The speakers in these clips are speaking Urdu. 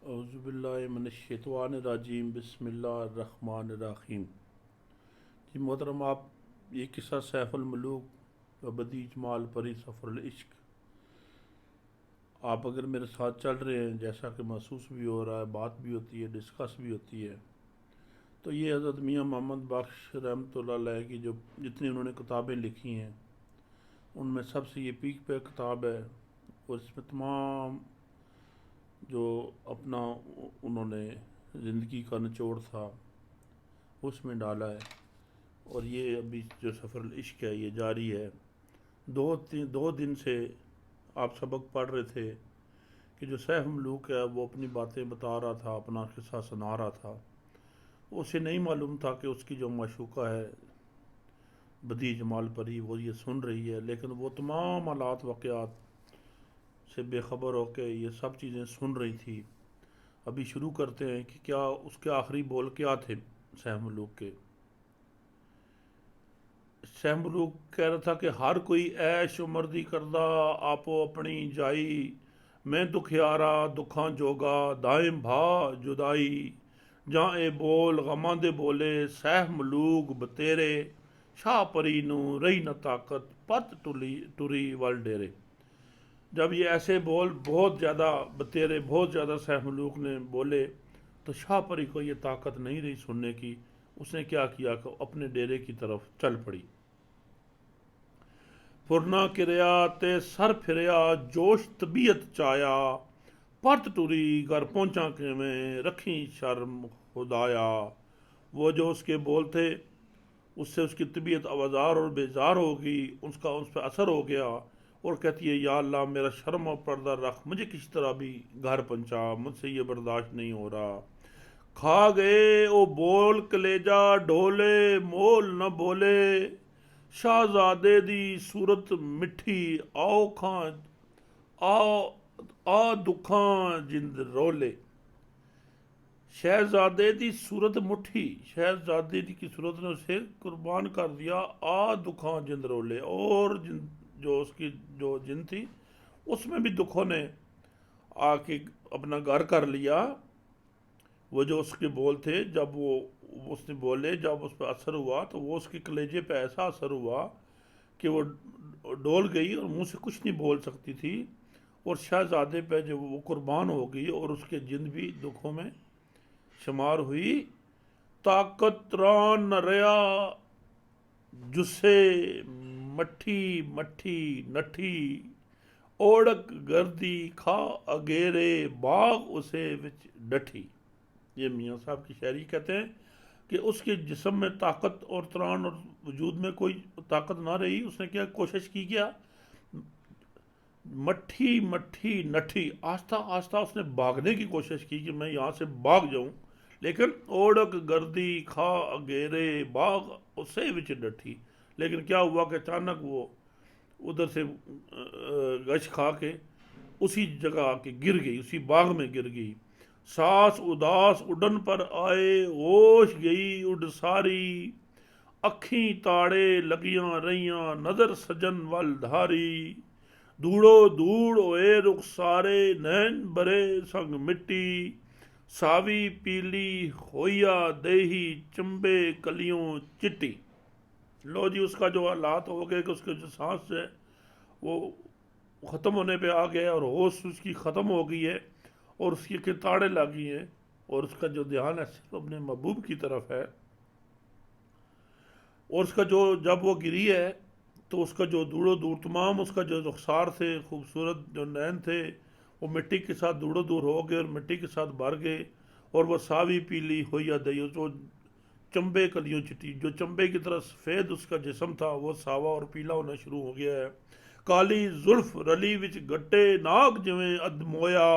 اعوذ باللہ من الشیطان الرجیم، بسم اللہ الرحمن الرحیم۔ جی محترم، آپ یہ قصہ سیف الملوک و بدیع جمال پری سفر العشق، آپ اگر میرے ساتھ چل رہے ہیں، جیسا کہ محسوس بھی ہو رہا ہے، بات بھی ہوتی ہے، ڈسکس بھی ہوتی ہے، تو یہ حضرت میاں محمد بخش رحمۃ اللہ علیہ کی جو جتنی انہوں نے کتابیں لکھی ہیں، ان میں سب سے یہ پیک پہ کتاب ہے، اور اس میں تمام جو اپنا انہوں نے زندگی کا نچوڑ تھا اس میں ڈالا ہے۔ اور یہ ابھی جو سفر العشق ہے یہ جاری ہے۔ دو دن سے آپ سبق پڑھ رہے تھے کہ جو سیف ملوک ہے وہ اپنی باتیں بتا رہا تھا، اپنا قصہ سنا رہا تھا۔ اسے نہیں معلوم تھا کہ اس کی جو معشوقہ ہے بدیع جمال پری، وہ یہ سن رہی ہے، لیکن وہ تمام حالات واقعات سے بے خبر ہو کے یہ سب چیزیں سن رہی تھی۔ ابھی شروع کرتے ہیں کہ کیا اس کے آخری بول کیا تھے سیف ملوک کے۔ سیف ملوک کہہ رہا تھا کہ ہر کوئی عیش و مردی کردہ آپو اپنی جائی، میں دکھیارا دکھاں جوگا دائم بھا جدائی، جاں اے بول غماں دے بولے سیف ملوک بتیرے، شاہ پری نو رہی نہ طاقت پت ٹری ول ڈیرے۔ جب یہ ایسے بول بہت زیادہ بتیرے، بہت زیادہ سیف ملوک نے بولے تو شاہ پری کو یہ طاقت نہیں رہی سننے کی۔ اس نے کیا کیا کہ اپنے ڈیرے کی طرف چل پڑی۔ پرنا کریا تے سر پھریا جوش طبیعت چایا، پرت ٹری گھر پہنچا کے میں رکھی شرم خدایا۔ وہ جو اس کے بول تھے اس سے اس کی طبیعت آوازار اور بیزار ہوگی، اس پہ اثر ہو گیا، اور کہتی ہے یا اللہ میرا شرم و پردہ رکھ، مجھے کسی طرح بھی گھر پہنچا، مجھ سے یہ برداشت نہیں ہو رہا۔ کھا گئے او بول کلیجا ڈھولے مول نہ بولے، شہزادے دی صورت مٹھی آؤ کھاں آ دکھاں جند رولے۔ شہزادے دی صورت مٹھی، شہزادے کی صورت نے اسے قربان کر دیا، آ دکھاں جند رولے، اور جو اس کی جو جن تھی اس میں بھی دکھوں نے آ کے اپنا گھر کر لیا۔ وہ جو اس کے بول تھے، جب وہ اس نے بولے، جب اس پہ اثر ہوا تو وہ اس کے کلیجے پہ ایسا اثر ہوا کہ وہ ڈول گئی اور منہ سے کچھ نہیں بول سکتی تھی، اور شہزادے پہ جو وہ قربان ہو گئی اور اس کے جن بھی دکھوں میں شمار ہوئی۔ طاقت ران نہ ریا جسے مٹھی مٹھی نٹھی، اوڑک گردی کھا اگیرے باغ اسے وچ ڈٹھی۔ یہ میاں صاحب کی شاعری کہتے ہیں کہ اس کے جسم میں طاقت اور تران اور وجود میں کوئی طاقت نہ رہی، اس نے کیا کوشش کی کیا، مٹھی مٹھی نٹھی، آہستہ آہستہ اس نے بھاگنے کی کوشش کی کہ میں یہاں سے بھاگ جاؤں، لیکن اوڑک گردی کھا اگیرے باغ اسے وچ ڈٹھی۔ لیکن کیا ہوا کہ اچانک وہ ادھر سے گش کھا کے اسی جگہ آ کے گر گئی، اسی باغ میں گر گئی۔ ساس اداس اڈن پر آئے ہوش گئی اڈ ساری، اکھیں تاڑے لگیاں رہیاں نظر سجن ول دھاری، دھوڑو دھوڑ ہوئے رخسارے نین برے سنگ مٹی، ساوی پیلی ہویا دیہی چمبے کلیوں چٹی۔ لو جی، اس کا جو حالات ہو گئے کہ اس کے جو سانس ہے وہ ختم ہونے پہ آ گیا، اور ہوش اس کی ختم ہو گئی ہے، اور اس کی کتاڑیں لگی ہیں، اور اس کا جو دھیان ہے صرف اپنے محبوب کی طرف ہے۔ اور اس کا جو جب وہ گری ہے تو اس کا جو دوڑ و دور تمام اس کا جو رخسار تھے، خوبصورت جو نین تھے، وہ مٹی کے ساتھ دوڑ و دور ہو گئے اور مٹی کے ساتھ بھر گئے، اور وہ ساوی پیلی ہویا دئی، جو چمبے کلیوں چٹی، جو چمبے کی طرح سفید اس کا جسم تھا وہ ساوا اور پیلا ہونا شروع ہو گیا ہے۔ کالی زلف رلی وچ گٹے ناگ جویں ادمویا،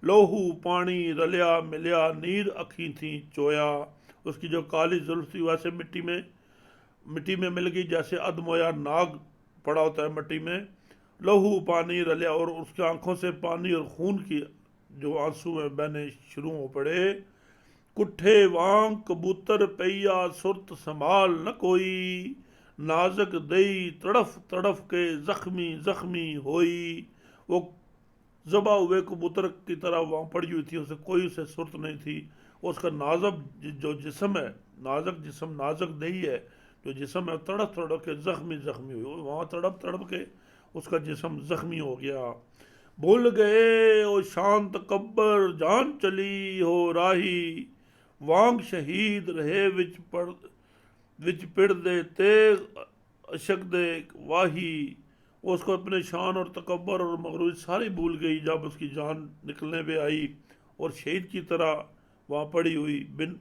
لوہو پانی رلیا ملیا نیر اکھیں تھیں چویا۔ اس کی جو کالی زلف تھی ویسے مٹی میں مل گئی، جیسے ادمویا ناگ پڑا ہوتا ہے مٹی میں، لہو پانی رلیا، اور اس کی آنکھوں سے پانی اور خون کی جو آنسو ہیں بہنے شروع ہو پڑے۔ کٹھے وانگ کبوتر پیا سرت سنبھال نہ کوئی، نازک دئی تڑف تڑف کے زخمی زخمی ہوئی۔ وہ ذبح ہوئے کبوتر کی طرح وہاں پڑی ہوئی تھی، اسے کوئی اسے صورت نہیں تھی. اس کا نازک جو جسم ہے، نازک جسم، نازک نہیں ہے، جو جسم ہے تڑپ تڑپ کے زخمی ہوئی، وہاں تڑپ تڑپ کے اس کا جسم زخمی ہو گیا. بھول گئے او شان تکبر، جان چلی ہو راہی، وانگ شہید رہے وچ پڑ دے تیغ اشک دے واہی. اس کو اپنے شان اور تکبر اور مغروری ساری بھول گئی جب اس کی جان نکلنے پہ آئی، اور شہید کی طرح وہاں پڑی ہوئی بن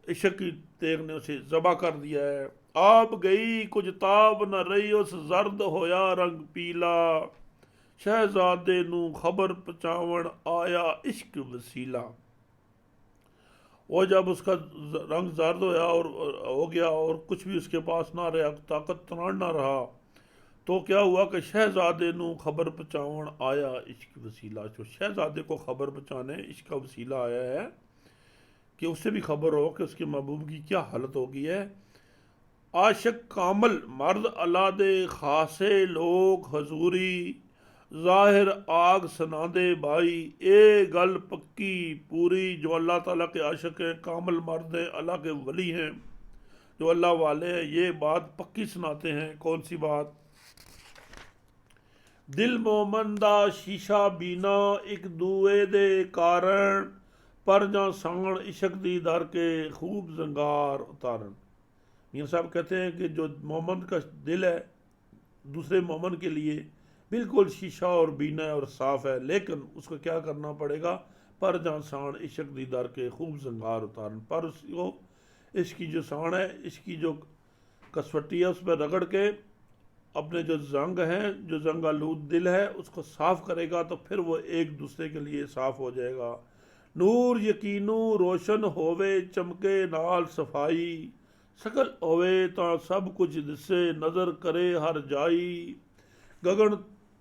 عشق کی تیغ نے اسے ذبح کر دیا ہے. آپ گئی کچھ تاب نہ رہی، اس زرد ہویا رنگ پیلا، شہزادے نو خبر پہنچاون آیا عشق وسیلہ. وہ جب اس کا رنگ زرد ہویا اور ہو گیا اور کچھ بھی اس کے پاس نہ رہا، طاقت تناڑ نہ رہا، تو کیا ہوا کہ شہزادے نو خبر پہنچاون آیا عشق وسیلہ. جو شہزادے کو خبر پہنچانے عشق کا وسیلہ آیا ہے کہ اس سے بھی خبر ہو کہ اس کے محبوب کی کیا حالت ہو گئی ہے. عاشق کامل مرد علادے خاصے لوگ حضوری، ظاہر آگ سنادے بھائی اے گل پکی پوری. جو اللہ تعالیٰ کے عاشق ہیں، کامل مرد ہیں، اللہ کے ولی ہیں، جو اللہ والے ہیں، یہ بات پکی سناتے ہیں. کون سی بات؟ دل مومن دا شیشہ بینا ایک دوئے دے کارن، پر جاں سان عشق دی در کے خوب زنگار اتارن. میاں صاحب کہتے ہیں کہ جو مومن کا دل ہے دوسرے مومن کے لیے بالکل شیشہ اور بینا اور صاف ہے، لیکن اس کو کیا کرنا پڑے گا؟ پر جاں سان عشق دی در کے خوب زنگار اتارن. پر اس کو اس کی جو سان ہے، اس کی جو کسوٹی ہے، اس پہ رگڑ کے اپنے جو زنگ ہیں، جو زنگ آلود دل ہے، اس کو صاف کرے گا تو پھر وہ ایک دوسرے کے لیے صاف ہو جائے گا. نور یقینو روشن ہووے چمکے نال صفائی، سکل ہووے تا سب کچھ دسے نظر کرے ہر جائی.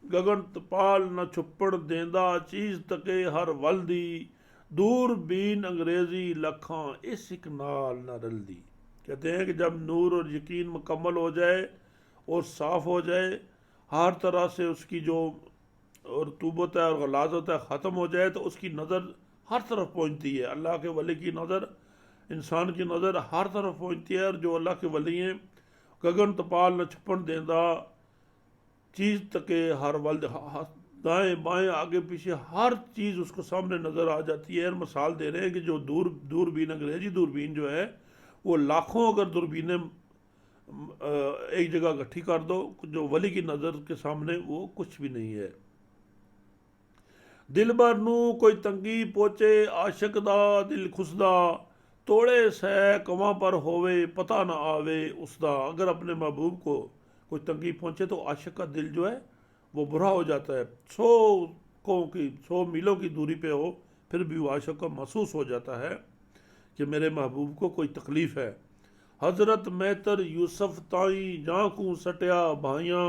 گگن تپال نہ چھپڑ دیندا چیز تکے ہر ولدی، دور بین انگریزی لکھاں اس ایک نال نہ رلدی. کہتے ہیں کہ جب نور اور یقین مکمل ہو جائے اور صاف ہو جائے، ہر طرح سے اس کی جو رطوبت ہے اور غلاظت ہے ختم ہو جائے، تو اس کی نظر ہر طرف پہنچتی ہے. اللہ کے ولی کی نظر، انسان کی نظر ہر طرف پہنچتی ہے. اور جو اللہ کے ولی ہیں، گگن تپال نہ چھپن دیندا چیز تکے ہر ولد، دائیں بائیں آگے پیچھے ہر چیز اس کو سامنے نظر آ جاتی ہے. اور مثال دے رہے ہیں کہ جو دوربین، انگریزی دوربین جو ہے، وہ لاکھوں اگر دوربینیں ایک جگہ اکٹھی کر دو، جو ولی کی نظر کے سامنے وہ کچھ بھی نہیں ہے. دل بر نو کوئی تنگی پوچے عاشق دا دل خسدا، توڑے سہ کواں پر ہووے پتہ نہ آوے اس دا. اگر اپنے محبوب کو کوئی تنگی پہنچے تو عاشق کا دل جو ہے وہ برا ہو جاتا ہے. 100 میلوں کی دوری پہ ہو پھر بھی وہ عاشق کو محسوس ہو جاتا ہے کہ میرے محبوب کو کوئی تکلیف ہے. حضرت مہتر یوسف تائیں جاں کو سٹیا بھائیاں،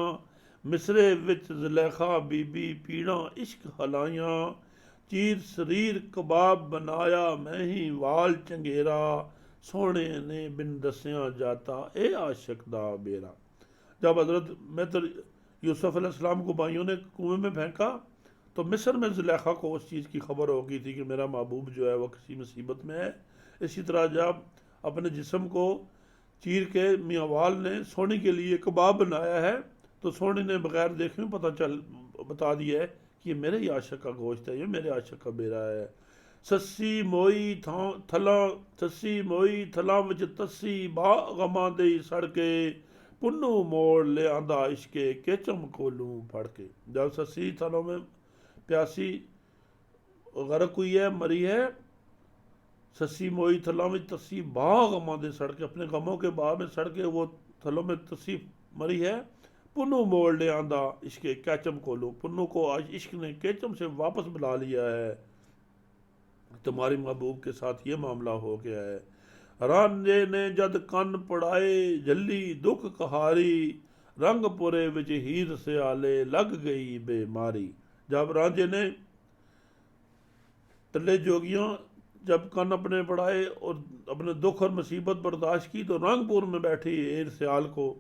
مصرے وچ زلیخا بی بی پیڑاں عشق ہلائیاں، چیر سریر کباب بنایا میں ہی وال چنگیرا، سونے نے بن دسیاں جاتا اے عاشق دا بیرا. جب حضرت مہتر یوسف علیہ السلام کو بھائیوں نے کنویں میں پھینکا تو مصر میں زلیخا کو اس چیز کی خبر ہو گئی تھی کہ میرا محبوب جو ہے وہ کسی مصیبت میں ہے. اسی طرح جب اپنے جسم کو چیر کے میاں وال نے سونے کے لیے کباب بنایا ہے تو سونے نے بغیر دیکھے بتا دیا ہے کہ یہ میرے ہی عاشق کا گوشت ہے، یہ میرے عاشق کا بیرا ہے. سسی موئی تھلاں وچ تسی با غماں دے سڑ کے، پنو موڑ لے آندا عشقے کیچم کولوں پھڑ کے. جب سسی تھلوں میں پیاسی غرق ہوئی ہے، مری ہے، سسی موئی تھلاں وچ تسی با غماں دے سڑ کے، اپنے غموں کے باہ میں سڑ کے وہ تھلوں میں تسی مری ہے. پنو موڑ لے آندا عشق کیچم کولوں، پنو کو آج عشق نے کیچم سے واپس بلا لیا ہے. تمہاری محبوب کے ساتھ یہ معاملہ ہو گیا ہے. رانجے نے جد کن پڑائے جلی دکھ کہاری، رنگ پورے وچ ہیر سیالے لگ گئی بیماری. جب رانجے نے ٹلے جوگیاں جب کن اپنے پڑھائے اور اپنے دکھ اور مصیبت برداشت کی، تو رنگ پور میں بیٹھی ہیر سیال کو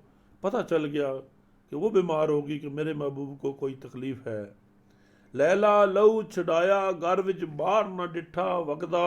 پتہ چل گیا کہ وہ بیمار ہوگی، کہ میرے محبوب کو کوئی تکلیف ہے. ਲੈਲਾ ਲਹੂ ਛਡਾਇਆ ਘਰ ਵਿੱਚ ਬਾਹਰ ਨਾ ਡਿੱਠਾ ਵਗਦਾ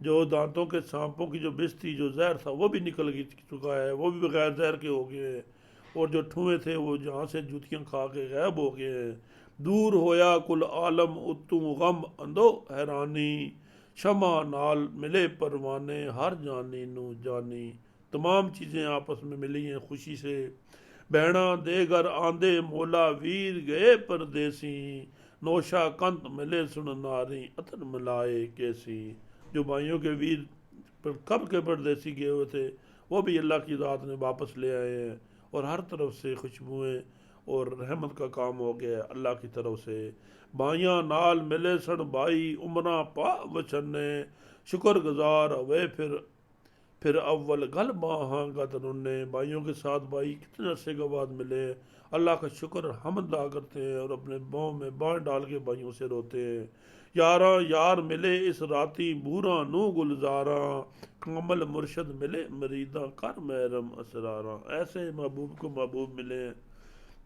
جو دانتوں کے سانپوں کی جو بس تھی، جو زہر تھا وہ بھی نکل چکا ہے، وہ بھی بغیر زہر کے ہو گئے ہیں، اور جو ٹھوئے تھے وہ جہاں سے جوتیاں کھا کے غائب ہو گئے ہیں۔ دور ہویا کل عالم اتوں غم اندو حیرانی، شمع نال ملے پروانے ہر جانی نو جانی۔ تمام چیزیں آپس میں ملی ہیں خوشی سے۔ بہنا دے گر آندے مولا ویر گئے پردیسی، نوشا کنت ملے سن ناری عطر ملائے کیسی۔ جو بھائیوں کے ویر پر کب کے پردیسی گئے ہوئے تھے وہ بھی اللہ کی ذات نے واپس لے آئے ہیں، اور ہر طرف سے خوشبوئیں اور رحمت کا کام ہو گیا ہے اللہ کی طرف سے۔ بائیاں نال ملے سن بھائی عمرہ پا وچنے، شکر گزار ہوئے پھر اول گل باہاں گد رنے۔ بھائیوں کے ساتھ بھائی کتنے عرصے کے بعد ملے، اللہ کا شکر حمد ادا کرتے ہیں اور اپنے باؤں میں بانھ ڈال کے بھائیوں سے روتے ہیں۔ یاراں یار ملے اس راتی بوراں نو گلزاراں، کامل مرشد ملے مریداں کر محرم اسراراں۔ ایسے محبوب کو محبوب ملے ہیں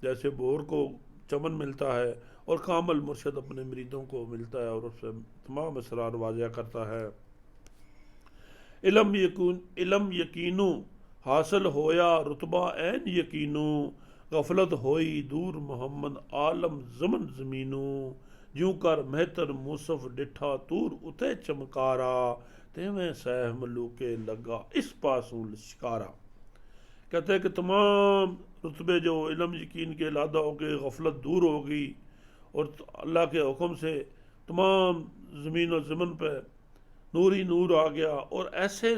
جیسے بور کو چمن ملتا ہے، اور کامل مرشد اپنے مریدوں کو ملتا ہے اور اس سے تمام اسرار واضح کرتا ہے۔ علم یقینو حاصل ہویا رتبہ عین یقینو، غفلت ہوئی دور محمد عالم زمن زمینو، جوں کر مہتر موصف ڈٹھا تور اتے چمکارا، تیویں سہ ملوکے لگا اس پاسوں لشکارا۔ کہتے ہیں کہ تمام رتبے جو علم یقین کے علادہ ہو کے غفلت دور ہو گئی، اور اللہ کے حکم سے تمام زمین و زمن پہ نور ہی نور آ گیا، اور ایسے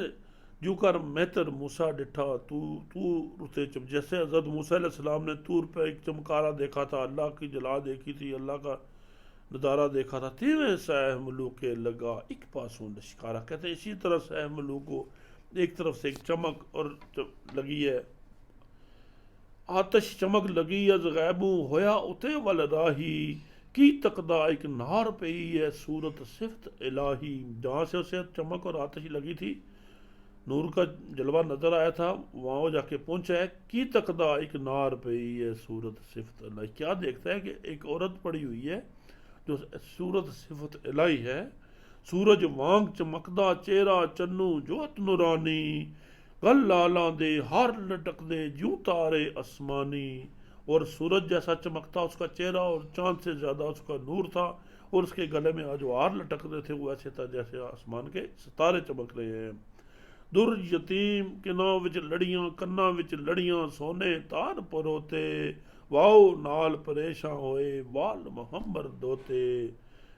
جو کر مہتر موسیٰ ڈٹھا رتے جیسے حضرت موسیٰ علیہ السلام نے طور پہ ایک چمکارا دیکھا تھا، اللہ کی جلا دیکھی تھی، اللہ کا نظارہ دیکھا تھا، تیویں سہ ملوک لگا ایک پاسوں لشکارا۔ کہتے ہیں اسی طرح سہ ملوک کو ایک طرف سے ایک چمک اور لگی ہے، آتش چمک لگی از غیبوں ہویا اتے ول راہی، کی تقدا ایک نار پئی ہے صورت صفت الہی۔ جہاں سے اسے چمک اور آتش لگی تھی، نور کا جلوہ نظر آیا تھا، وہاں وہ جا کے پہنچا ہے، کی تقدا ایک نار پئی ہے صورت صفت الہی۔ کیا دیکھتا ہے کہ ایک عورت پڑی ہوئی ہے جو صورت صفت الہی ہے، سورج وانگ چمکدا چہرہ چنو جوت نورانی، گل لالاں دے ہار لٹک دے جوں تارے آسمانی۔ اور سورج جیسا چمکتا اس کا چہرہ، اور چاند سے زیادہ اس کا نور تھا، اور اس کے گلے میں جو ہار لٹک رہے تھے وہ ایسے تھا جیسے آسمان کے ستارے چمک رہے ہیں۔ در یتیم کناں وچ لڑیاں کناں وچ لڑیاں سونے تار پروتے، واؤ نال پریشاں ہوئے وال محمر دوتے۔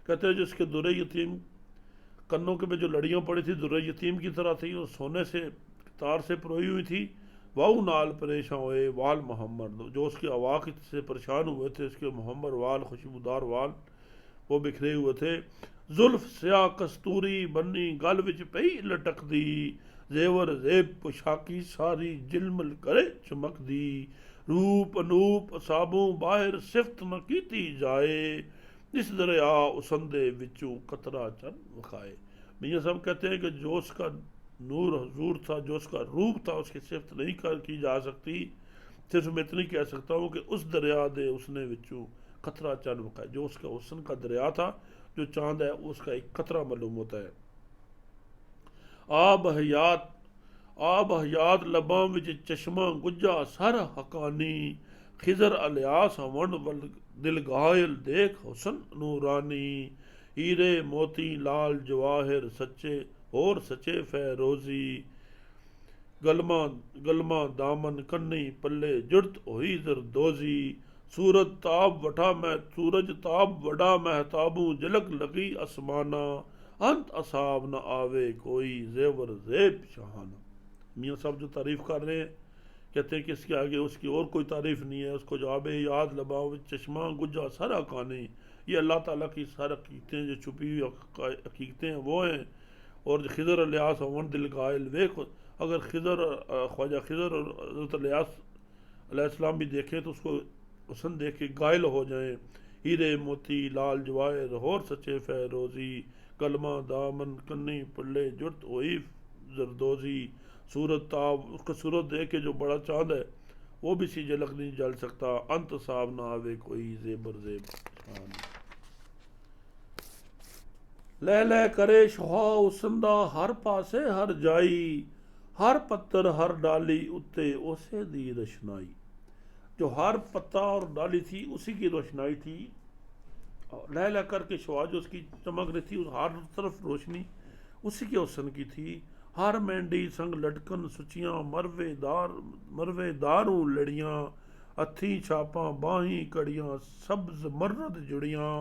کہتے ہیں جس کے در یتیم کنوں کے میں جو لڑیاں پڑی تھی در یتیم کی طرح تھی، اور سونے سے تار سے پروئی ہوئی تھی، واؤ نال پریشاں ہوئے وال محمر، جو اس کی آواز سے پریشان ہوئے تھے، اس کے محمر وال خوشبودار وال وہ بکھرے ہوئے تھے۔ زلف سیاہ کستوری بنی گل وچ پئی لٹک دی، زیور زیب پوشاکی ساری جلمل کرے چمک دی، روپ انوپ اصابوں باہر صفت نہ کیتی جائے، اس دریا اسندے وچوں قطرہ چن وکھائے۔ میاں صاحب کہتے ہیں کہ جو اس کا نور حضور تھا، جو اس کا روپ تھا، اس کی صفت نہیں کی جا سکتی، صرف میں اتنی کہہ سکتا ہوں کہ اس دریا دے اس نے وچوں قطرہ چند وکھائے۔ جو اس کا حسن کا دریا تھا، جو چاند ہے اس کا ایک قطرہ معلوم ہوتا ہے۔ آب حیات لباں وچ چشمہ گجا سر حقانی، خضر الیاس ہون ول دل گائل دیکھ حسن نورانی، ہیرے موتی لال جواہر سچے اور سچے فیروزی، گلما دامن کنی پلے جڑت ہوئی زردوزی، سورج تاب وڈا مہتابوں جلک لگی آسمانہ، انت اصاب نہ آوے کوئی زیور زیب شہانہ۔ میاں صاحب جو تعریف کر رہے ہیں کہتے ہیں کہ اس کے آگے اس کی اور کوئی تعریف نہیں ہے۔ اس کو جو آب یاد لباؤ چشمہ گجا سر حقانی، یہ اللہ تعالیٰ کی سر حقیقتیں جو چھپی ہوئی حقیقتیں ہیں وہ ہیں۔ اور خضر الیاس ہون دل گائل ویکھ، اگر خواجہ خضر اور حضرت الیاس علیہ السلام بھی دیکھیں تو اس کو حسن دیکھ کے غائل ہو جائیں۔ ہیرے موتی لال جواہر اور سچے فیروزی، کلمہ دامن کنی پلے جڑت ہوئی زردوزی، سورت تاب، اس کو سورت دیکھ کے جو بڑا چاند ہے وہ بھی سی جھلک نہیں جل سکتا، انت صاحب نہ آوے کوئی زیبر زیب شان۔ لے لے کرے شہا اسندہ ہر پاسے ہر جائی ہر پتر ہر ڈالی اتے اسے دی روشنائی. جو ہر پتا اور ڈالی تھی اسی کی روشنائی تھی. لہ لہ کر کے شعاع جو اس کی چمک رہی تھی، اس ہر طرف روشنی اسی کے حسن کی تھی. ہر مینڈی سنگ لٹکن سچیاں مروے داروں لڑیاں ہتھیں چھاپاں باہیں کڑیاں سبز مرد جڑیاں.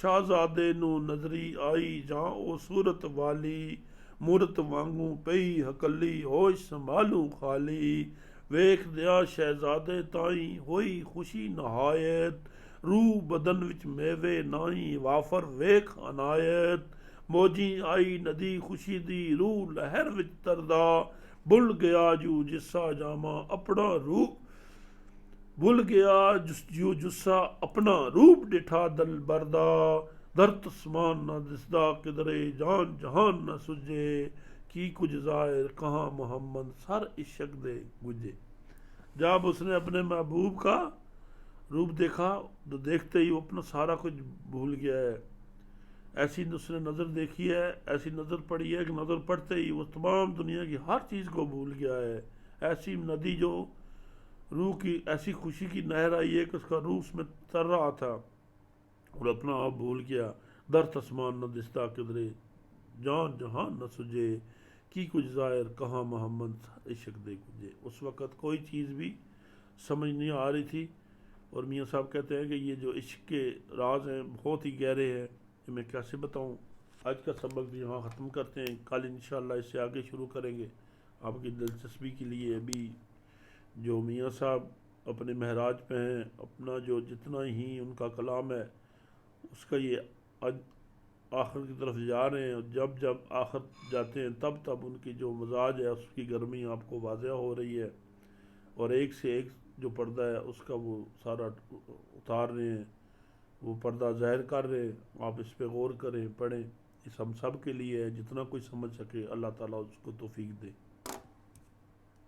شہزادے نو نظری آئی جہاں او صورت والی مورت وانگوں پئی ہکلی ہوش سنبھالوں خالی. ویکھ دیا شہزادے تائیں ہوئی خوشی نہایت روح بدن وچ میوے نائی وافر ویکھ عنایت. موجیں آئی ندی خوشی دی روح لہر وچ تردا بھل گیا جو جسا جاما اپنا روح بھل گیا جو جسا اپنا روپ ڈٹھا دل بردا. دھرت اسمان نہ دسدا کدرے جان جہان نہ سجے کی کچھ ظاہر کہاں محمد سر عشق دے گجے. جب اس نے اپنے محبوب کا روپ دیکھا تو دیکھتے ہی وہ اپنا سارا کچھ بھول گیا ہے. ایسی اس نے نظر دیکھی ہے، ایسی نظر پڑی ہے کہ نظر پڑتے ہی وہ تمام دنیا کی ہر چیز کو بھول گیا ہے. ایسی ندی جو روح کی ایسی خوشی کی نہر آئی ہے کہ اس کا روح اس میں تر رہا تھا اور اپنا آپ بھول گیا. درت اسمان نہ دستا کدرے جان جہان نہ سجے کی کچھ ظاہر کہاں محمد عشق دے گجے. اس وقت کوئی چیز بھی سمجھ نہیں آ رہی تھی. اور میاں صاحب کہتے ہیں کہ یہ جو عشق کے راز ہیں بہت ہی گہرے ہیں، یہ میں کیسے بتاؤں. آج کا سبق بھی یہاں ختم کرتے ہیں، کل انشاءاللہ اس سے آگے شروع کریں گے. آپ کی دلچسپی کے لیے ابھی جو میاں صاحب اپنے معراج پہ ہیں، اپنا جو جتنا ہی ان کا کلام ہے اس کا یہ آخر کی طرف جا رہے ہیں. اور جب جب آخر جاتے ہیں تب تب ان کی جو مزاج ہے اس کی گرمی آپ کو واضح ہو رہی ہے، اور ایک سے ایک جو پردہ ہے اس کا وہ سارا اتار رہے ہیں، وہ پردہ ظاہر کر رہے ہیں. آپ اس پہ غور کریں، پڑھیں. اس ہم سب کے لیے ہے، جتنا کوئی سمجھ سکے اللہ تعالیٰ اس کو توفیق دے.